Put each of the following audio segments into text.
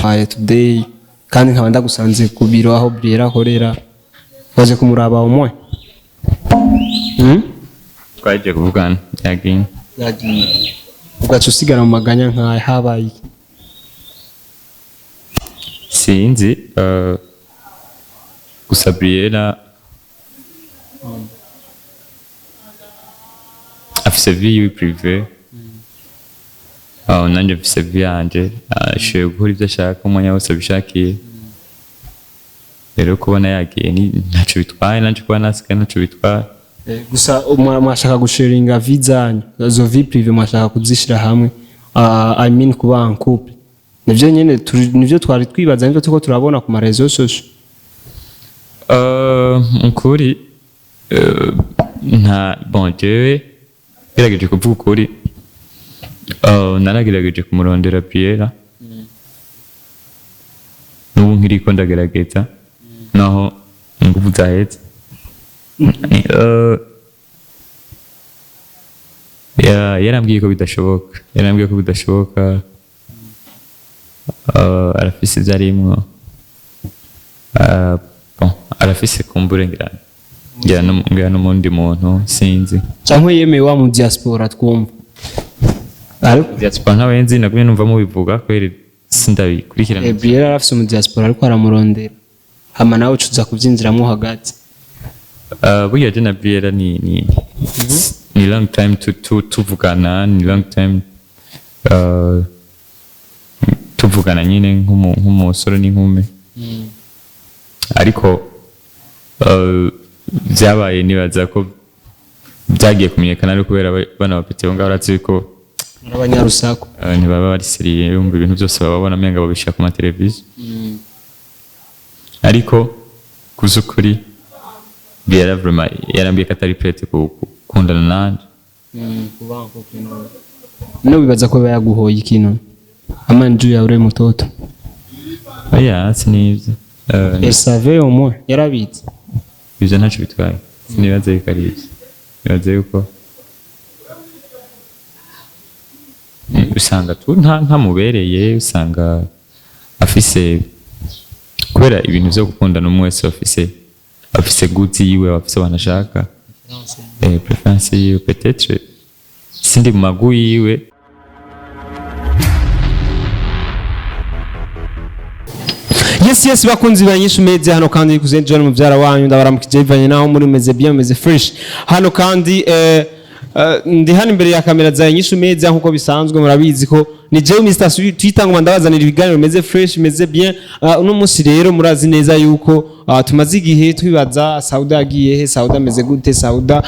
ndaguhaye today kandi nkaba ndagusanze ku biro aho Briella akorera waje kumuraba umwe twaje kuvugana yagiye ugaca usigara mu maganya nk'aya habaye sinzi gusa Briella afise vie privée nanjye mfise vie yanje ashoboye gukora ibyo ashaka umwanya wose abishakiye rero kubona yagiye ntacyo bitwaye nanjye kuba nasigaye ntacyo bitwaye gusa mwashaka gusharinga vie zanyu zo vie privée mwashaka kuzishira hamwe I mean kuba en couple nivyo nyene nivyo twari twibaza nivyo tuko turabona ku marezo social kuri nta bon jewe gerageje kuvuga ukuri naragerageje kumurondera Briella n'ubu nkiriko ndagerageza naho ingufu zahetse yarambwiye ko bidashoboka arafise ibyo arimwo arafise kumbure ngira n'umundi muntu sinzi cyangwa yemeye wa mu diaspora twumva diaspora ntawe nzi nagumye numva mubivuga kweri sindabikurikirana Briella arafise mu diaspora ariko aramurondera hama nawe ucuza kuvyinjiramwo hagati burya je na Briella ni long time tuvugana ni long time tuvugana nyine nk'umusore n'inkumi ariko byabaye nibaza ko byagiye kumenyekana ari kubera bana bapite ngaho ratse ko abanyarusaku ntibaba bari seriye yumva ibintu byose babona menga babishaka ku mateleviziyo ariko kuzukuri Briella vraiment yarambiye katari prête kukundana nanje kubanko no bibaza ko bayaguhoye ikintu amanju ya ure mutoto oya sinivyo savait au moins yarabitse ibyo ntacyo bitwaye sinibaza yuko ari ibyo nibaza yuko usanga ntamubereye usanga afise kubera ibintu byo gukundana umwe wese afise guti yiwe afise banashaka preference yiwe peut-être sindi mu magu yiwe yes bakunzi banyishu media hano kandi kuzenjana muvyara wanyu ndabaramukije bivanye naho muri meze bien meze fresh hano kandi ndi hano imbere ya kamera za nyishu media nkuko bisanzwe murabizi ko ni jewe Mr. Twitter ngo ndabazanira ibiganiro meze fresh meze bien uno munsi rero murazi neza yuko tumaze igihe twibaza Sauda agiye he Sauda ameze gute Sauda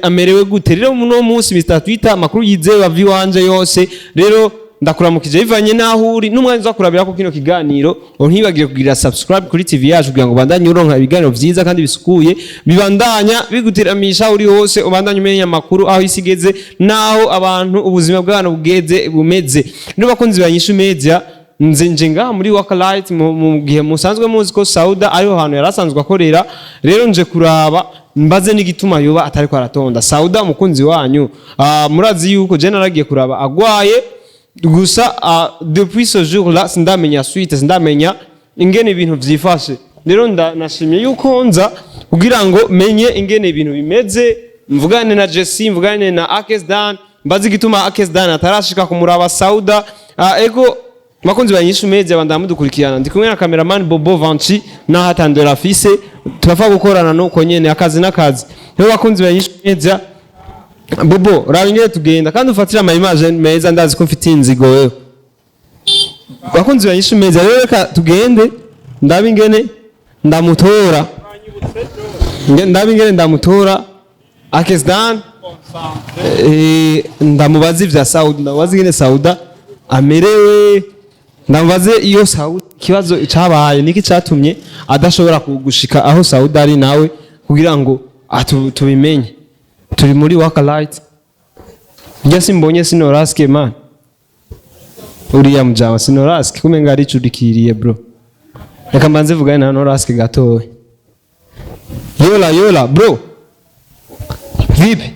amerewe gute rero uno munsi Mr. Twitter makuru yizewe bavi wanje yose rero ndakuramukije bivanye naho uri n'umwanya uza kurabira ko kino kiganiro ntibagire kugira subscribe kuri TV yacu kugira ngo bandanye uronka ibiganiro vyiza kandi bisukuye bibandanya biguteramisha uri hose ubandanye umenya makuru aho isigeze naho abantu ubuzima bw'abantu bumeze no bakunzi banyishu media nje ngaha muri Wakalight mu gihe musanzwe muzi ko Sauda ariho hantu yarasanzwe akorera rero nje kuraba mbaze n'igituma yoba atari ko aratonda Sauda mukunzi wanyu murazi yuko je naragiye kuraba agwaye gusa depuis ce jour là sindamenya suite sindamenya ingene ibintu vyifashe rero nashimye yuko nza kugira ngo menye ingene ibintu bimeze mvugane na Jesse mvugane na Akesdan mbazi gituma Akesdan atarashika kumuraba Sauda ego makunzi banyishu media bandamudukurikirana ndi kumwe na cameraman Bobo Vanchi na hatandora fise turafa gukorana nuko nyene akazi n'akazi rero bakunzi banyishu media Bobo rabingere tugenda kandi ufatira ama image meza ndazi ko mfite inzigo wewe bakunzi banyishu media rero reka tugende ndabingene ndamutora Akesdan ndamubaza ivya Sauda ndamubaza ingene Sauda amerewe ndamubaze iyo Sauda kibazo cabaye niki catumye adashobora kugushika aho Sauda ari nawe kugira ngo tubimenye turi muri Wakalight njye simbonye Noraske man uriya mujama Noraske kumenga ari cudikiriye bro reka mbanze vugane na Noraske gatowe yola bro vipi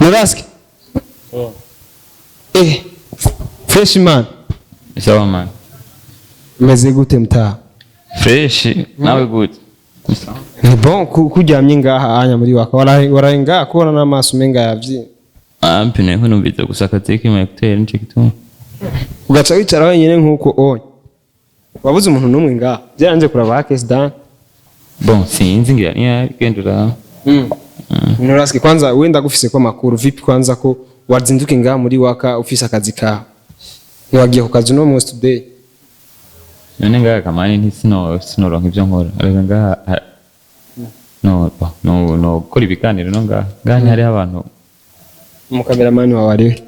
Noraske fresh man sawa man meze gute mta fresh nawe gute ni bon kuryamye ngaha anya muri waka warayenga kubona n'amaso menga yavyi mpine nko numvise gusaka teki mu hotel nce kitu ugaca wicara wenyine nkuko onye wabuze umuntu numwe ngaha byaranje kuraba case dan bon sinzi ngira ni gendura Noraske kwanza wenda gufise ko makuru vipi kwanza ko wazinduke ngaha muri waka ufise akazi ka wagiye ku kazi no most today none ngaha kamani ntinoronka ibyo nkora ariko ngaha no kora ibiganiro no ngaha hari abantu mu cameraman wawe ari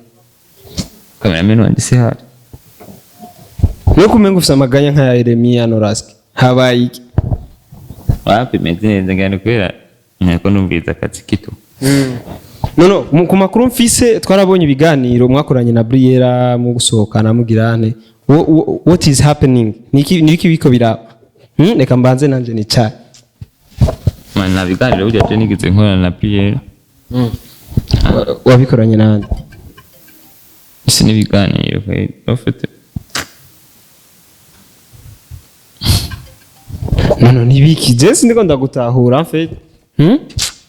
cameraman wandi se hari no kumenga ufise amaganya nka ya Yeremia Noraske habaye iki wapi meze ngene kwera nko numvise akazi kitu no ku makuru mfise twarabonye ibiganiro mwakoranye na Briella mu gusohokana mugirane what is happening niki biko bira reka mbanze nanje ni cha man na biganiro burya je nigize nkora na Briella wabikoranye nande isi ni biganiro kai ofete no nibiki je sindiko ndagutahura mfete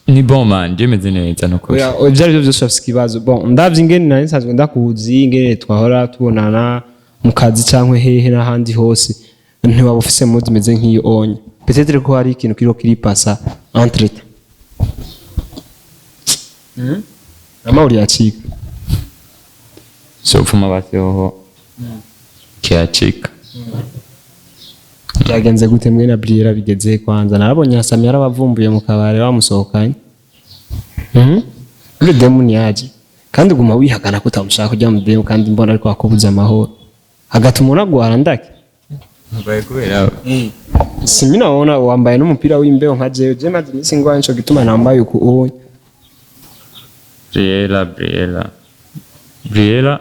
ni bon man je meze neza no ko oya byari byo byose afise kibazo bon ndavye ingene nari nsanzwe ndakuzi ingene twahora tubonana mu kazi cyangwa hehe n'ahandi hose ntiwaba ufise mode meze nk'iyo onye peut-être ko hari ikintu kiro kiri passa entre temps amauri yacika so fuma baseho kiacika byagenze gute mwe na Briella bigeze kwanza narabonye Hasami yarabavumbuye mu kabare bamusohokanye uri demu ni yaje kandi guma wihagana kutamushaka kujya mu demu kandi mbona ariko akobuza amahoro hagati umuntu agwara ndake mbaye kubera simina wona wambaye n'umupira w'imbeho nka je maze nisi ngwa nco gituma nambaye uko uwo Briella Briella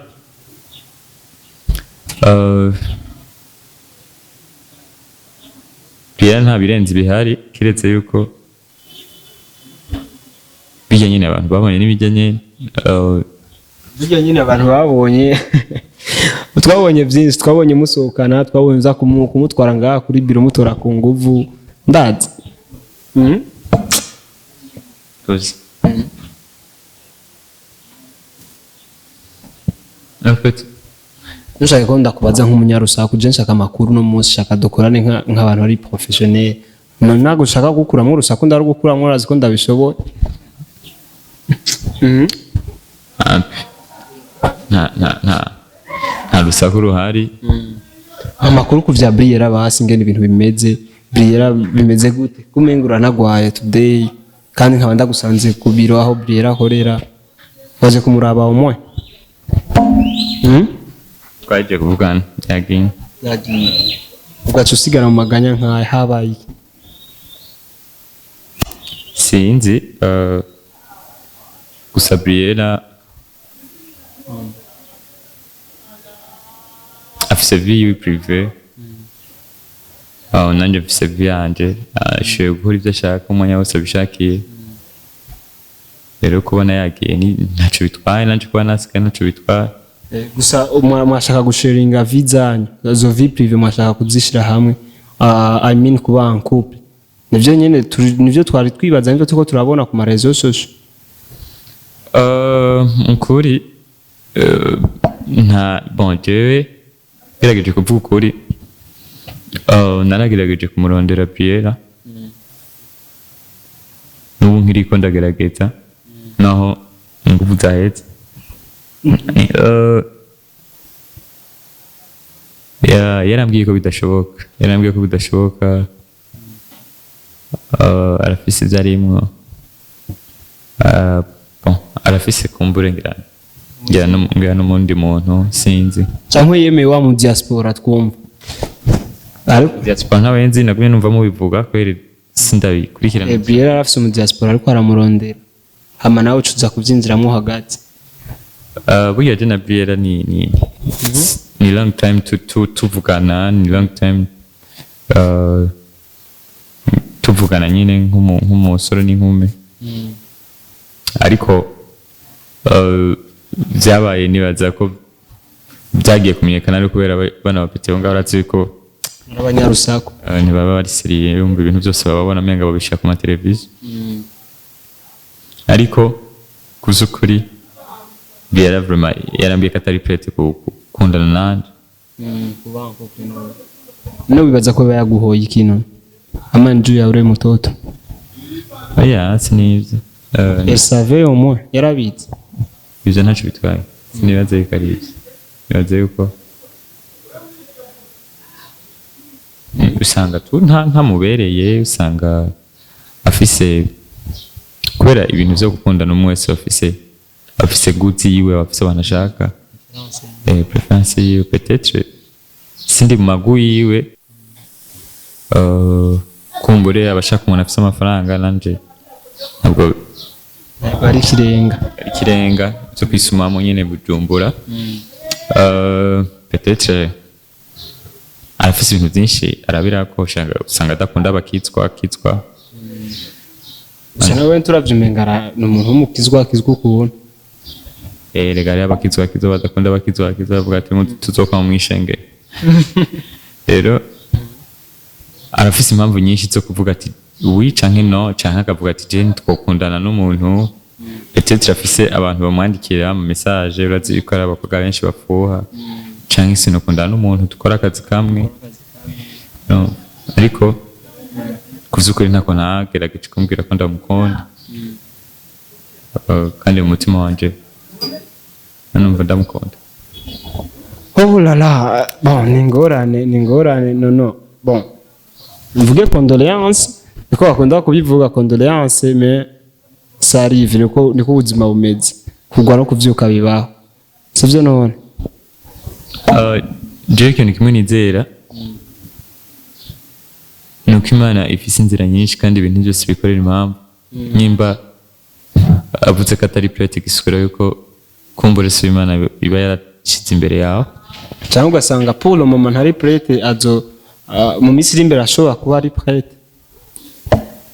nta birenze bihari kiretse yuko bijya nyine abantu babonye n'ibijya nyine abantu babonye twabonye byinshi twabonye musohokana twabonye za kumutwara ngaha kuri biro mutora ku nguvu ndazi tuzi afite nushaka ko ndakubaza nk'umunyarusaku je nshaka amakuru no munsi shaka dukorane nk'abantu ari professionnel ntago ushaka gukuramo urusaku ndarugukuramo urazi ko ndabishoboye nta rusaku ruhari amakuru ku vya Briella basi ngene ibintu bimeze Briella bimeze gute kumengura nagwaye today kandi nkaba ndagusanze ku biro aho Briella akorera waje kumuraba umwe twaje kuvugana yagiye ugaca usigara mu maganya nk'aya habaye sinzi gusa Briella afise vie privée nanje mfise vie yanje ashoboye gukora ibyo ashaka umwanya wose abishakiye rero kubona yagiye ntaco bitwaye nanje kuba nasigaye ntaco bitwaye gusa mwashaka gusharinga vie zanyu zo vie privée mwashaka kuzishira hamwe I mean kuba en couple nivyo nyene nivyo twari twibaza nivyo tuko turabona ku marezo social kuri nta bon jewe gerageje kuvuga ukuri naragerageje kumurondera Briella n'ubu nkiriko ndagerageza naho ingufu zahetse yarambwiye ko bidashoboka arafise ibyo arimwo arafise kumbure ngira n'umundi muntu sinzi cyangwa yemeye wa mu diaspora twumva ariko diaspora ntawenzi nagumye numva mubivuga kweri sindabikurikirana Briella arafise mu diaspora ariko aramurondera hama nawe ucuza kuvyinjiramo hagati burya je na Briella ni long time tuvugana ni long time tuvugana nyine nk'umusore n'inkumi ariko byabaye nibaza ko byagiye kumenyekana ari kubera bana bapite ngo baratse ko abanyarusaku ntibaba bari seriye yumva ibintu byose bababona menga babishaka ku mateleviziyo ariko kuzukuri Briella vraiment yarambiye katari prête kukundana nanje kubanko kino no bibaza ko bayaguhoye ikintu amanju ya ure mutoto oya sinivyo savait au moins yarabitse ivyo ntaco bitwaye sinibaza yuko ari ivyo nibaza yuko usanga tu ntamubereye usanga afise kubera ibintu vyo gukundana umwe wese afise guti yiwe afise abantu ashaka preference yiwe peut-être sindi mu magu yiwe kumbure abashaka umuntu afise amafaranga nanje ntabwo ari kirenga cyo kwisumamo nyene Bujumbura peut-être arafise ibintu byinshi arabirako usanga adakunda abakitswa usanga we turavyimenga n'umuntu w'umukizwa ukuntu regari abakizwa badakunda abakizwa bavuga ati tuzoka mu mwishenge rero arafise impamvu nyinshi zo kuvuga ati oui canke no canke akavuga ati je twokundana n'umuntu peut-être afise abantu bamwandikira mu message urazi yuko ari abakobwa benshi bafuha canke sinokundana n'umuntu dukora akazi kamwe no ariko kuzukuri ntako nagerageje kumbwira ko ndamukunda kandi mu mutima wanje numva ndamukunda oh la la bon ningorane no bon mvuge condoléance niko bakunda kubivuga condoléance mais ça arrive niko ubuzima bumeze kugwa no kuvyuka bibaho sivyo none je kintu kimwe nizera nuko Imana ifise inzira nyinshi kandi ibintu byose bikorera impamvu nyimba avuze ko atari prête gisukura yuko kumbure se Imana iba yarashize imbere yawe cyangwa ugasanga Paul mama ntari prête azo mu minsi iri imbere ashobora kuba ari prête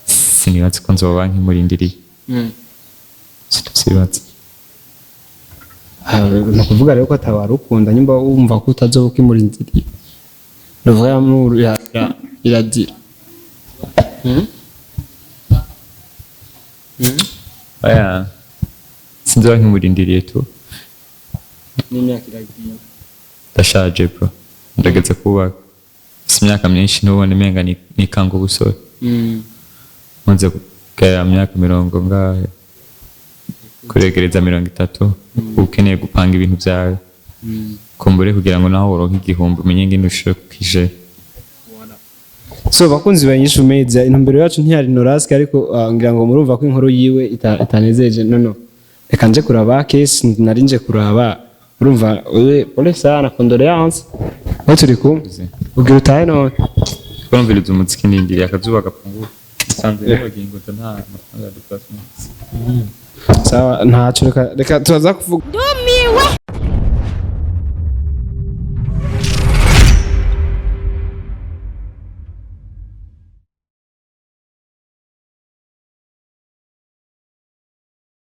sinibatse ko nzoba nkimurindiriye sibatse no kuvuga rero ko atabarukunda nyimba wumva ko utazoba ukimurindiriye le vrai amour il a dit aya sinzoba nkimurindiriye tu n'imyaka iragiye ndashaje bro ndageze kubaka imyaka myinshi ntubone menga nikanga ubusore nkunze kugera myaka 40 ngahe kuregereza 30 ukeneye gupanga ibintu byawe kumbure kugira ngo naho uronke igihumbi umenye ngene ushokije so bakunzi banyishu media intumbero yacu ntiyari NORASKE ariko ngira ngo murumva ko inkuru yiwe itanezeje no reka nje kuraba case narinje kuraba urumva wewe pole sana condoléance aho turi kumwe ugira utahe none twumviriza umuziki ndindiriye akazuba gafunguye sanze rero gingo nta amafaranga ya déplacement sawa ntaco reka tuza kuvuga